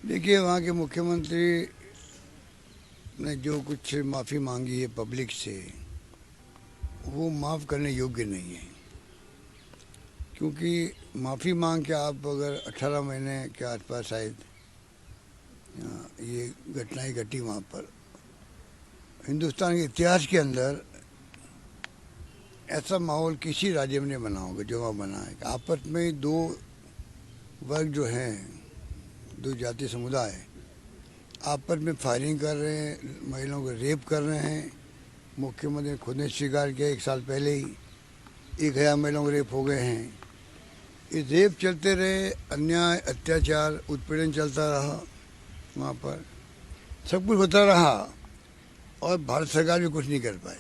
देखिए, वहाँ के मुख्यमंत्री ने जो कुछ माफ़ी मांगी है पब्लिक से, वो माफ़ करने योग्य नहीं है। क्योंकि माफ़ी मांग के आप अगर 18 महीने के आसपास शायद ये घटनाएं घटी वहाँ पर, हिंदुस्तान के इतिहास के अंदर ऐसा माहौल किसी राज्य में नहीं बना होगा जो वहाँ बना है। आपस में दो वर्ग जो हैं, दो जातीय समुदाय आपस में फायरिंग कर रहे हैं, महिलाओं को रेप कर रहे हैं। मुख्यमंत्री ने खुद ने स्वीकार किया 1 साल पहले ही 1000 महिलाओं को रेप हो गए हैं। ये रेप चलते रहे, अन्याय अत्याचार उत्पीड़न चलता रहा, वहाँ पर सब कुछ होता रहा और भारत सरकार भी कुछ नहीं कर पाई।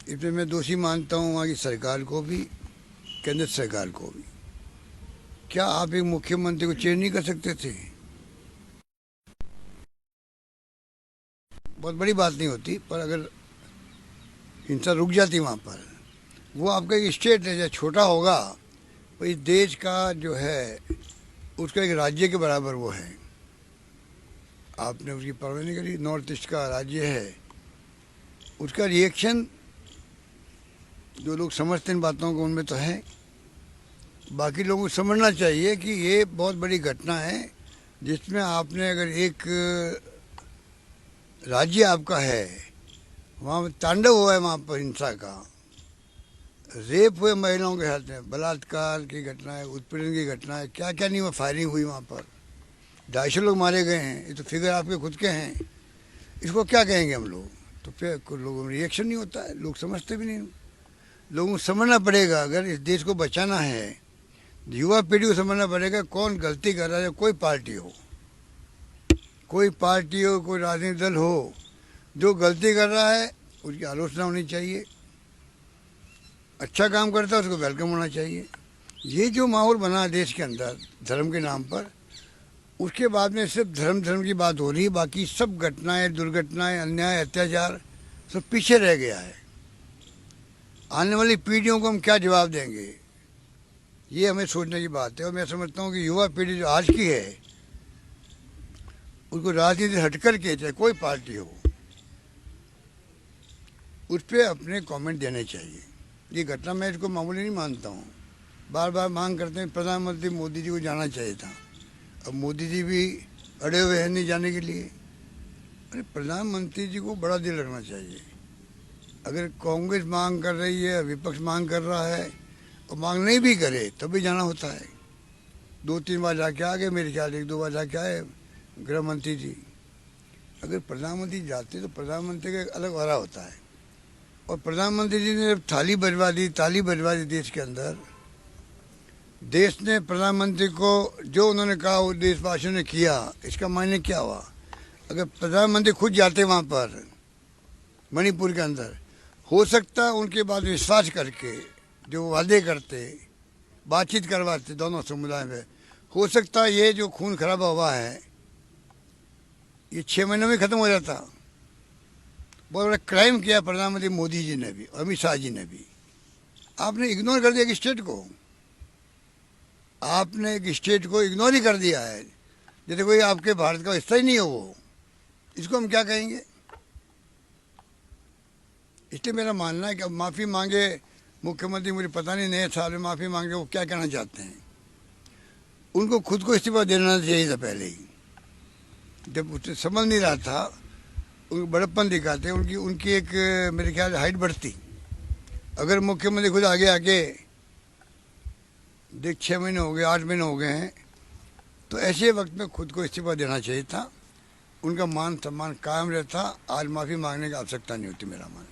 इसमें मैं दोषी मानता हूँ वहाँ की सरकार को भी, केंद्र सरकार को भी। क्या आप एक मुख्यमंत्री को चेंज नहीं कर सकते थे? बहुत बड़ी बात नहीं होती, पर अगर हिंसा रुक जाती वहाँ पर, वो आपका एक स्टेट है, चाहे छोटा होगा पर इस देश का जो है उसका एक राज्य के बराबर वो है। आपने उसकी परवाह नहीं करी, नॉर्थ ईस्ट का राज्य है, उसका रिएक्शन जो लोग समझते इन बातों को उनमें तो है। बाकी लोगों को समझना चाहिए कि ये बहुत बड़ी घटना है जिसमें आपने अगर एक राज्य आपका है, वहाँ तांडव हुआ है, वहाँ पर हिंसा का, रेप हुए महिलाओं के हाथ में, बलात्कार की घटनाएं, उत्पीड़न की घटनाएं, क्या क्या नहीं हुआ, फायरिंग हुई वहाँ पर, 250 लोग मारे गए हैं। ये तो फिगर आपके खुद के हैं। इसको क्या कहेंगे हम लोग? तो फिर लोगों में रिएक्शन नहीं होता है, लोग समझते भी नहीं। लोगों को समझना पड़ेगा, अगर इस देश को बचाना है, युवा पीढ़ी को समझना पड़ेगा कौन गलती कर रहा है। कोई पार्टी हो, कोई पार्टी हो, कोई राजनीतिक दल हो, जो गलती कर रहा है उसकी आलोचना होनी चाहिए। अच्छा काम करता है उसको वेलकम होना चाहिए। ये जो माहौल बना है देश के अंदर धर्म के नाम पर, उसके बाद में सिर्फ धर्म की बात हो रही है, बाकी सब घटनाएं, दुर्घटनाएं, अन्याय अत्याचार सब पीछे रह गया है। आने वाली पीढ़ियों को हम क्या जवाब देंगे, ये हमें सोचने की बात है। और मैं समझता हूँ कि युवा पीढ़ी जो आज की है, उसको राजनीति से हटकर के, चाहे कोई पार्टी हो, उस पर अपने कमेंट देने चाहिए। ये घटना मैं इसको मामूली नहीं मानता हूँ। बार बार मांग करते हैं प्रधानमंत्री मोदी जी को जाना चाहिए था, अब मोदी जी भी अड़े हुए हैं नहीं जाने के लिए। अरे प्रधानमंत्री जी को बड़ा दिल रखना चाहिए। अगर कांग्रेस मांग कर रही है, विपक्ष मांग कर रहा है, और मांग नहीं भी करे तब भी जाना होता है। 2-3 बार जाके आ गए, मेरे ख्याल 1-2 बार जाके आए गृह मंत्री जी। अगर प्रधानमंत्री जाते तो प्रधानमंत्री का एक अलग वारा होता है। और प्रधानमंत्री जी ने ताली बजवा दी देश के अंदर। देश ने प्रधानमंत्री को जो उन्होंने कहा वो देशवासियों ने किया। इसका मायने क्या हुआ? अगर प्रधानमंत्री खुद जाते वहाँ पर मणिपुर के अंदर, हो सकता उनके बाद विश्वास करके जो वादे करते, बातचीत करवाते दोनों समुदाय में, हो सकता ये जो खून खराबा हुआ है ये 6 महीनों में ख़त्म हो जाता। बहुत बड़ा क्राइम किया प्रधानमंत्री मोदी जी ने भी, अमित शाह जी ने भी। आपने इग्नोर कर दिया एक स्टेट को, आपने एक स्टेट को इग्नोर ही कर दिया है, जैसे कोई आपके भारत का हिस्सा ही नहीं हो वो। इसको हम क्या कहेंगे? इसलिए मेरा मानना है कि अब माफ़ी मांगे मुख्यमंत्री, मुझे पता नहीं नए साल में माफ़ी मांगे वो क्या कहना चाहते हैं। उनको खुद को इस्तीफा देना चाहिए था पहले ही, जब उसे समझ नहीं रहा था। उनको बड़प्पन दिखाते, उनकी एक मेरे ख्याल हाइट बढ़ती। अगर मुख्यमंत्री खुद आगे देख 6 महीने हो गए, 8 महीने हो गए हैं, तो ऐसे वक्त में खुद को इस्तीफा देना चाहिए था। उनका मान सम्मान कायम रहता, आज माफ़ी मांगने की आवश्यकता नहीं होती, मेरा मान।